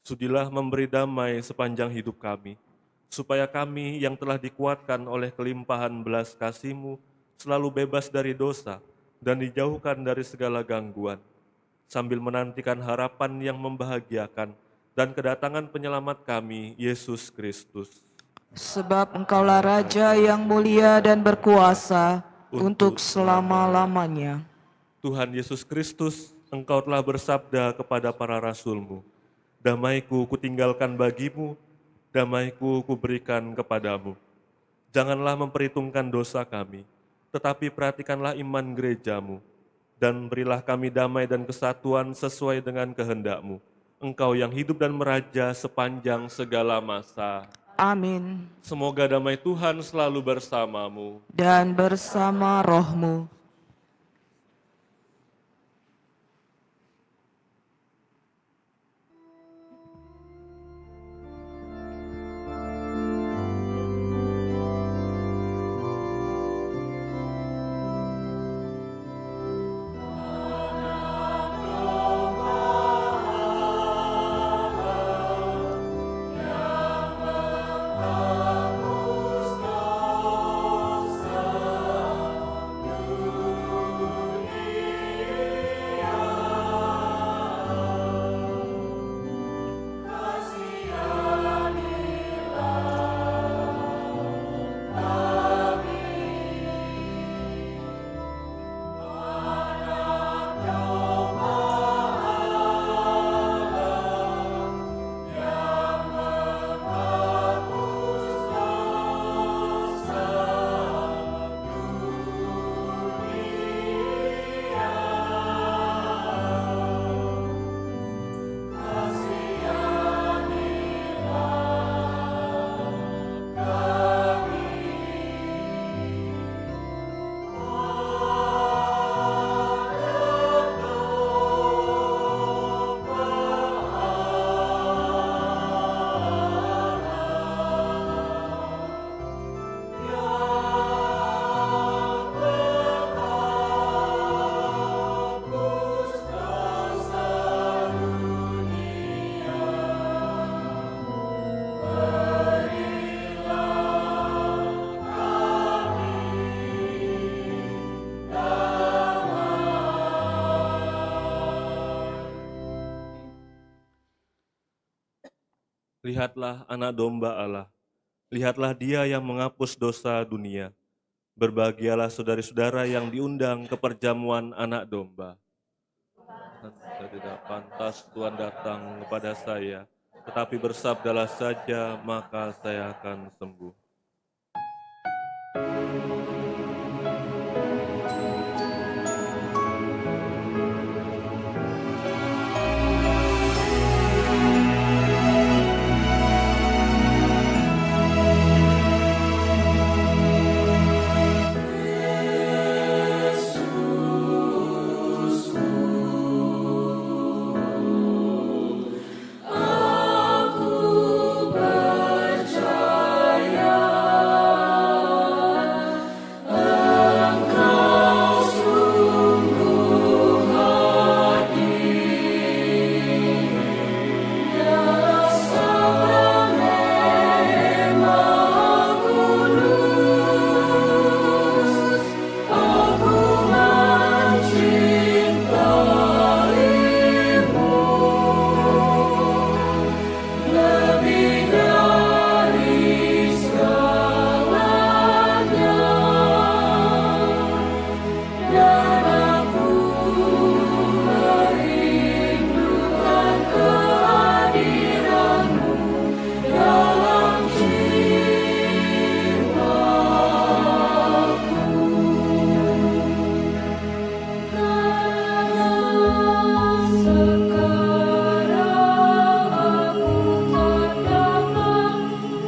Sudilah memberi damai sepanjang hidup kami, supaya kami yang telah dikuatkan oleh kelimpahan belas kasih-Mu selalu bebas dari dosa dan dijauhkan dari segala gangguan, sambil menantikan harapan yang membahagiakan dan kedatangan penyelamat kami, Yesus Kristus. Sebab Engkaulah Raja yang mulia dan berkuasa untuk selama-lamanya. Tuhan Yesus Kristus, Engkau telah bersabda kepada para rasul-Mu, damai-Ku kutinggalkan bagi-Mu, damai-Ku kuberikan kepadamu. Janganlah memperhitungkan dosa kami, tetapi perhatikanlah iman gereja-Mu, dan berilah kami damai dan kesatuan sesuai dengan kehendak-Mu. Engkau yang hidup dan meraja sepanjang segala masa. Amin. Semoga damai Tuhan selalu bersamamu. Dan bersama roh-Mu. You Lihatlah anak domba Allah. Lihatlah dia yang menghapus dosa dunia. Berbahagialah saudari-saudara yang diundang ke perjamuan anak domba. Saya tidak pantas Tuhan datang kepada saya, tetapi bersabdalah saja, maka saya akan sembuh.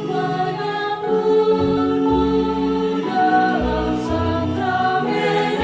Menyambutmu dalam sakramen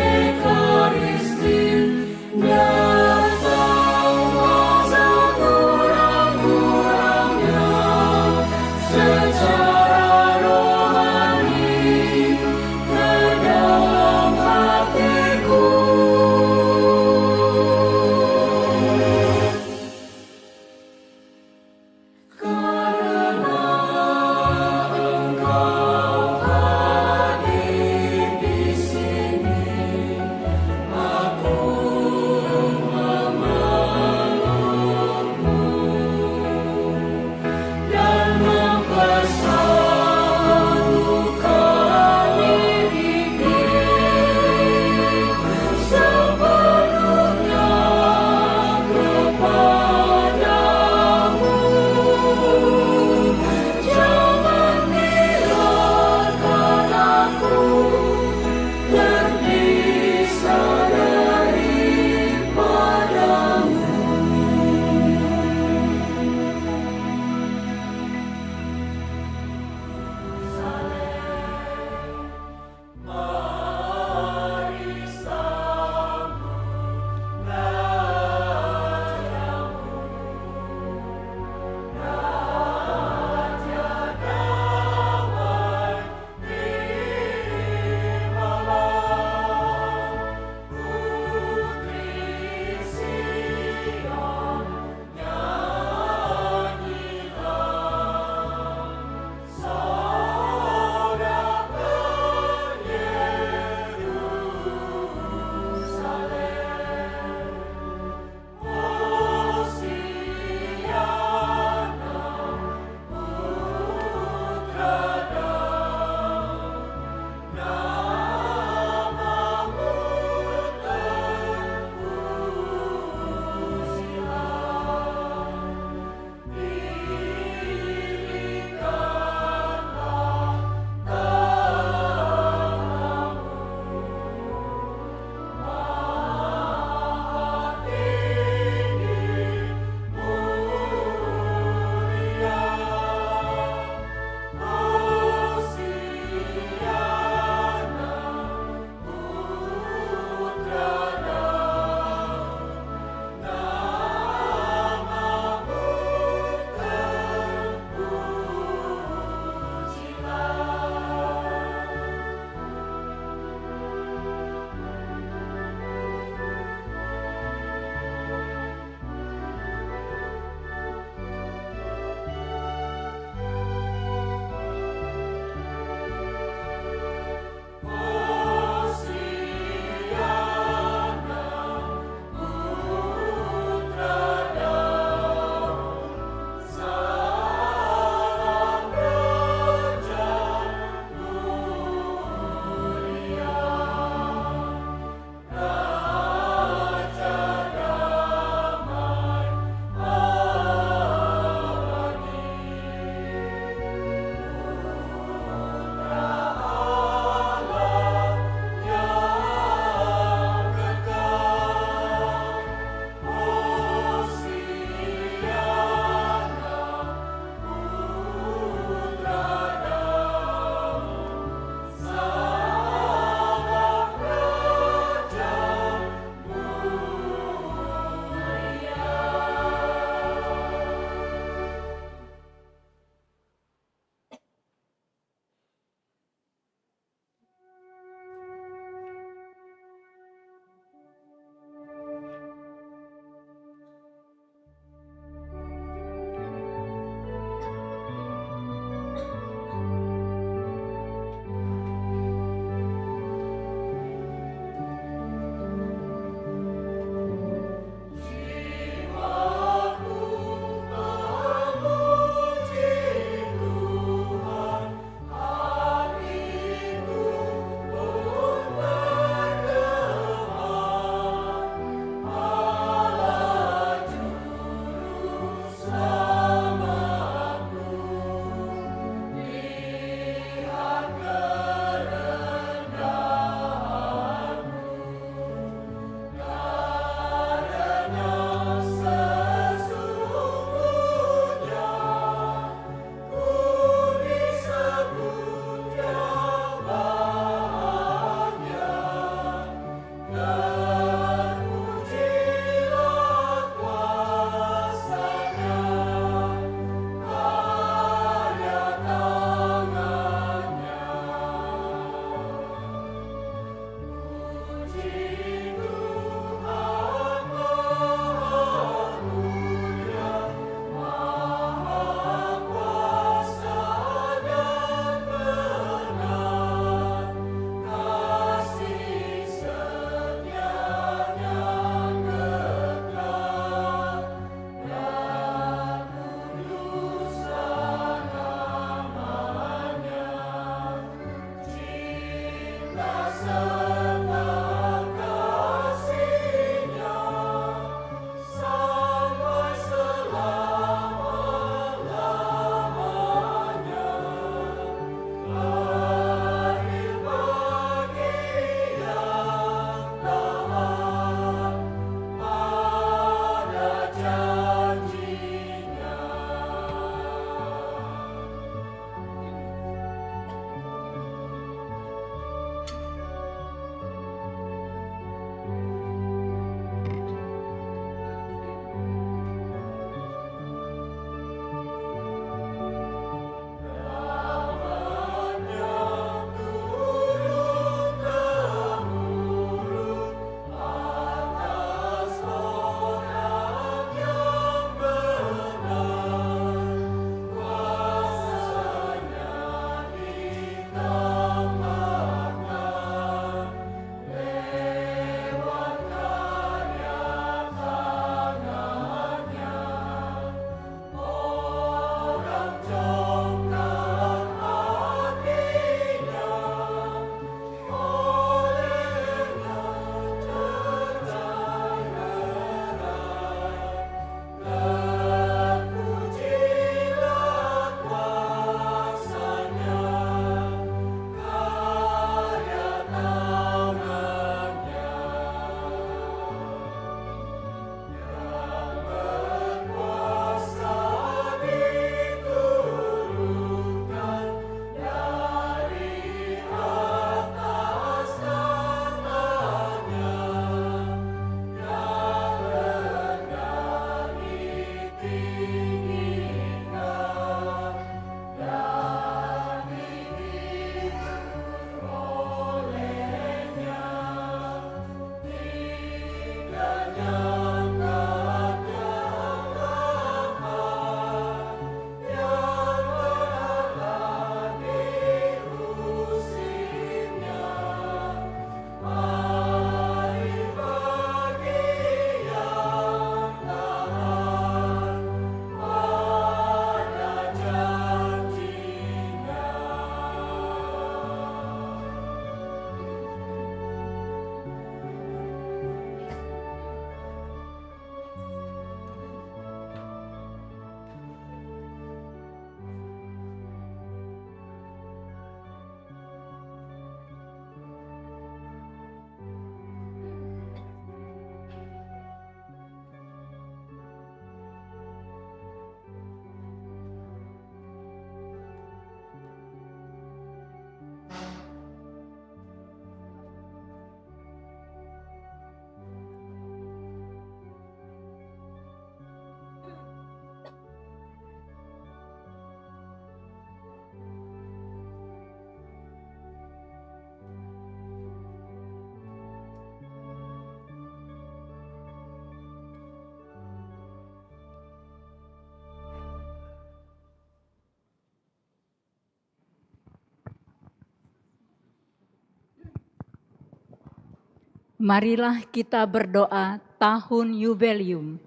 Marilah kita berdoa tahun Yubelium.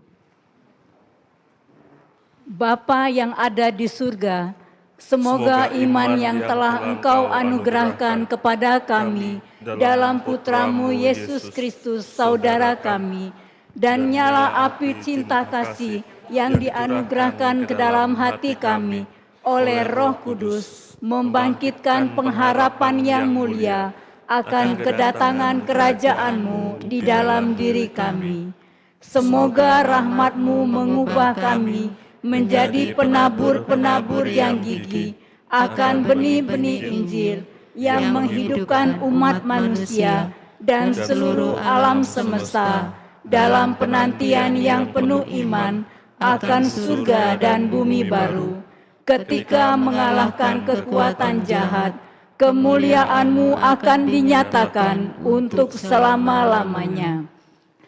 Bapa yang ada di surga, semoga iman yang telah Engkau anugerahkan kepada kami dalam Putramu Yesus Kristus, Saudara kami, dan nyala api cinta kasih yang dianugerahkan ke dalam hati kami oleh Roh Kudus, membangkitkan pengharapan yang mulia akan kedatangan kerajaan-Mu di dalam diri kami. Semoga rahmat-Mu mengubah kami menjadi penabur-penabur yang gigih akan benih-benih Injil yang menghidupkan umat manusia dan seluruh alam semesta dalam penantian yang penuh iman akan surga dan bumi baru. Ketika mengalahkan kekuatan jahat, kemuliaan-Mu akan dinyatakan untuk selama-lamanya.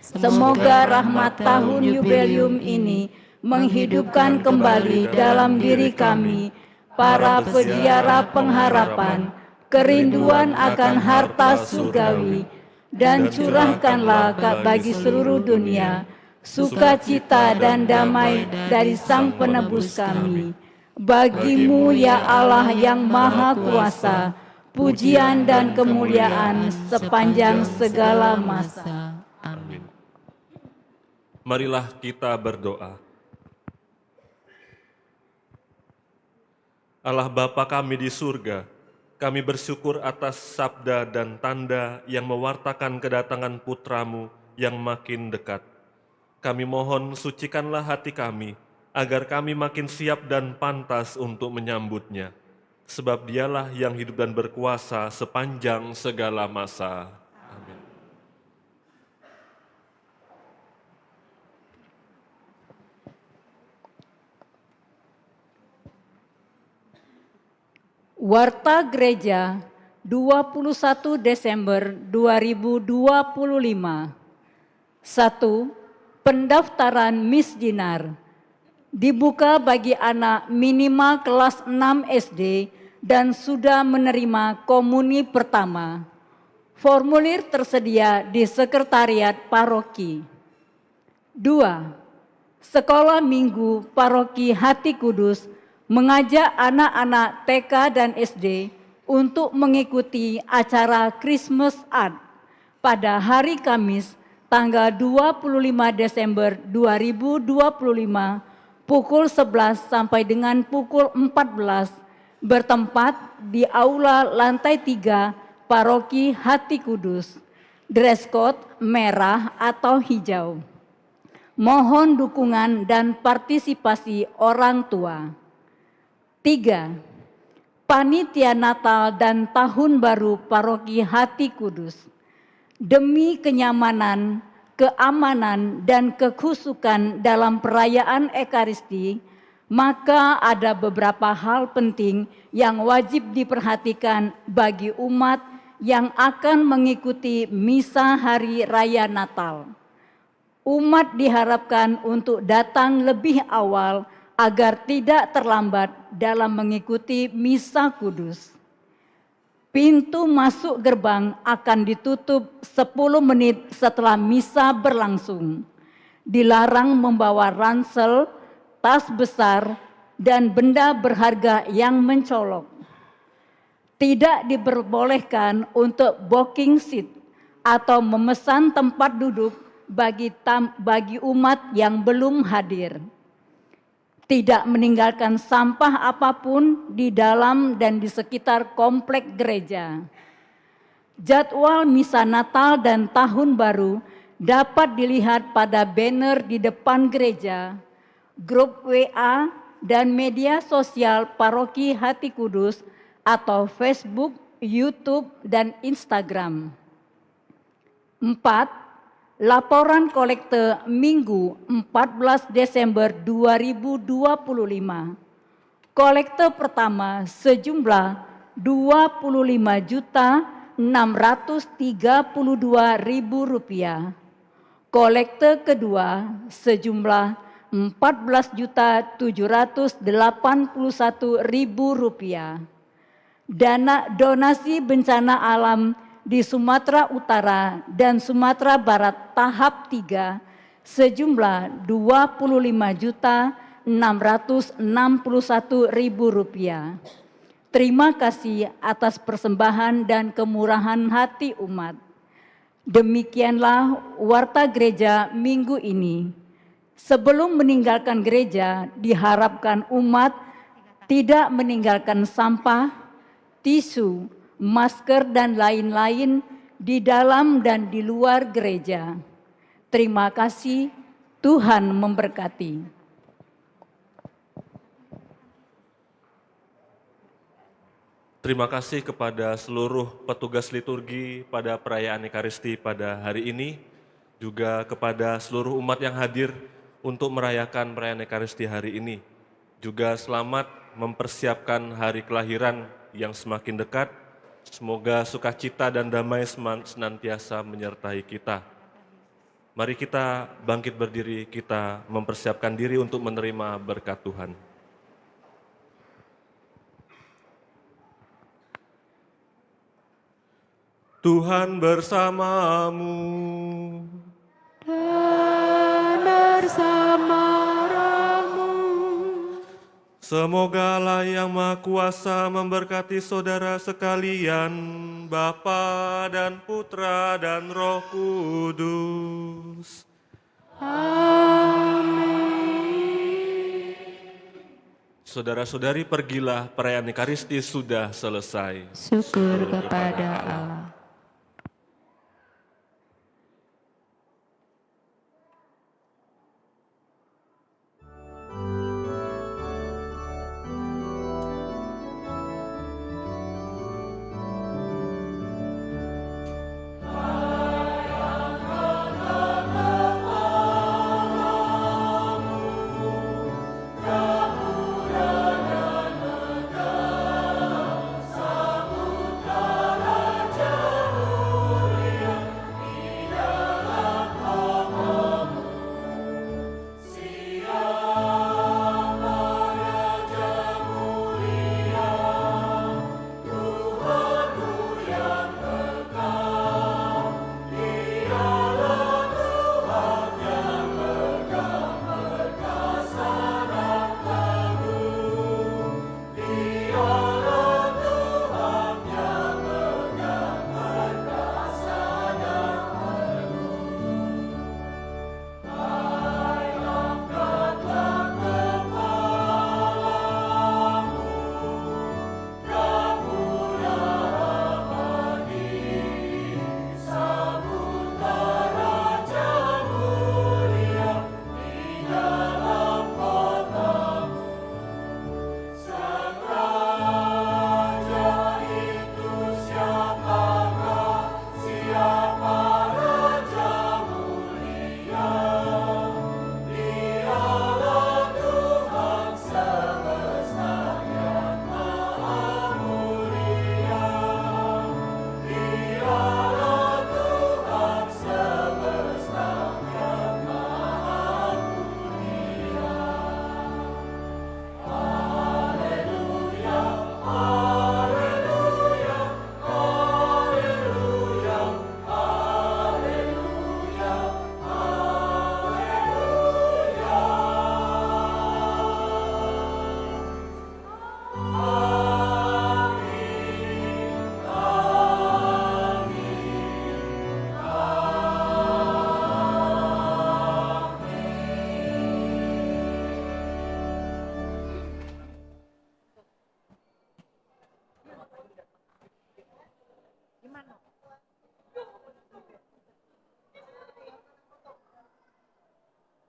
Semoga rahmat tahun Yubelium ini menghidupkan kembali dalam diri kami para peziarah pengharapan, kerinduan akan harta surgawi, dan curahkanlah bagi seluruh dunia sukacita dan damai dari Sang Penebus kami. Bagi-Mu ya Allah yang Maha Kuasa, pujian dan kemuliaan sepanjang segala masa. Amin. Marilah kita berdoa. Allah Bapa kami di surga, kami bersyukur atas sabda dan tanda yang mewartakan kedatangan Putra-Mu yang makin dekat. Kami mohon sucikanlah hati kami, agar kami makin siap dan pantas untuk menyambutnya. Sebab Dialah yang hidup dan berkuasa sepanjang segala masa. Amin. Warta Gereja 21 Desember 2025. 1. Pendaftaran Miss Dinar dibuka bagi anak minimal kelas 6 SD dan sudah menerima komuni pertama. Formulir tersedia di sekretariat paroki. 2. Sekolah Minggu Paroki Hati Kudus mengajak anak-anak TK dan SD untuk mengikuti acara Christmas Art pada hari Kamis tanggal 25 Desember 2025 pukul 11 sampai dengan pukul 14 bertempat di Aula Lantai 3 Paroki Hati Kudus. Dress code merah atau hijau. Mohon dukungan dan partisipasi orang tua. 3. Panitia Natal dan Tahun Baru Paroki Hati Kudus. Demi kenyamanan, keamanan, dan kekhusukan dalam perayaan Ekaristi, maka ada beberapa hal penting yang wajib diperhatikan bagi umat yang akan mengikuti misa Hari Raya Natal. umat diharapkan untuk datang lebih awal agar tidak terlambat dalam mengikuti misa kudus. Pintu masuk gerbang akan ditutup 10 menit setelah misa berlangsung. Dilarang membawa ransel, tas besar, dan benda berharga yang mencolok. Tidak diperbolehkan untuk booking seat atau memesan tempat duduk bagi umat yang belum hadir. Tidak meninggalkan sampah apapun di dalam dan di sekitar komplek gereja. Jadwal misa Natal dan Tahun Baru dapat dilihat pada banner di depan gereja, grup WA, dan media sosial Paroki Hati Kudus atau Facebook, YouTube, dan Instagram. 4. Laporan kolekte Minggu 14 Desember 2025. Kolekte pertama sejumlah Rp25.632.000. Kolekte kedua sejumlah Rp14.781.000. Dana donasi bencana alam di Sumatera Utara dan Sumatera Barat tahap 3 sejumlah Rp25.661.000. Terima kasih atas persembahan dan kemurahan hati umat. Demikianlah warta gereja minggu ini. Sebelum meninggalkan gereja, diharapkan umat tidak meninggalkan sampah, tisu, masker, dan lain-lain di dalam dan di luar gereja. Terima kasih, Tuhan memberkati. Terima kasih kepada seluruh petugas liturgi pada perayaan Ekaristi pada hari ini, juga kepada seluruh umat yang hadir untuk merayakan perayaan Ekaristi hari ini. Juga selamat mempersiapkan hari kelahiran yang semakin dekat. Semoga sukacita dan damai senantiasa menyertai kita. Mari kita bangkit berdiri, kita mempersiapkan diri untuk menerima berkat Tuhan. Tuhan bersamamu. Dan bersama rohmu. Semoga Allah yang Maha Kuasa memberkati saudara sekalian, Bapa dan Putra dan Roh Kudus. Amin. Saudara-saudari, pergilah, perayaan Ekaristi sudah selesai. Syukur kepada Allah.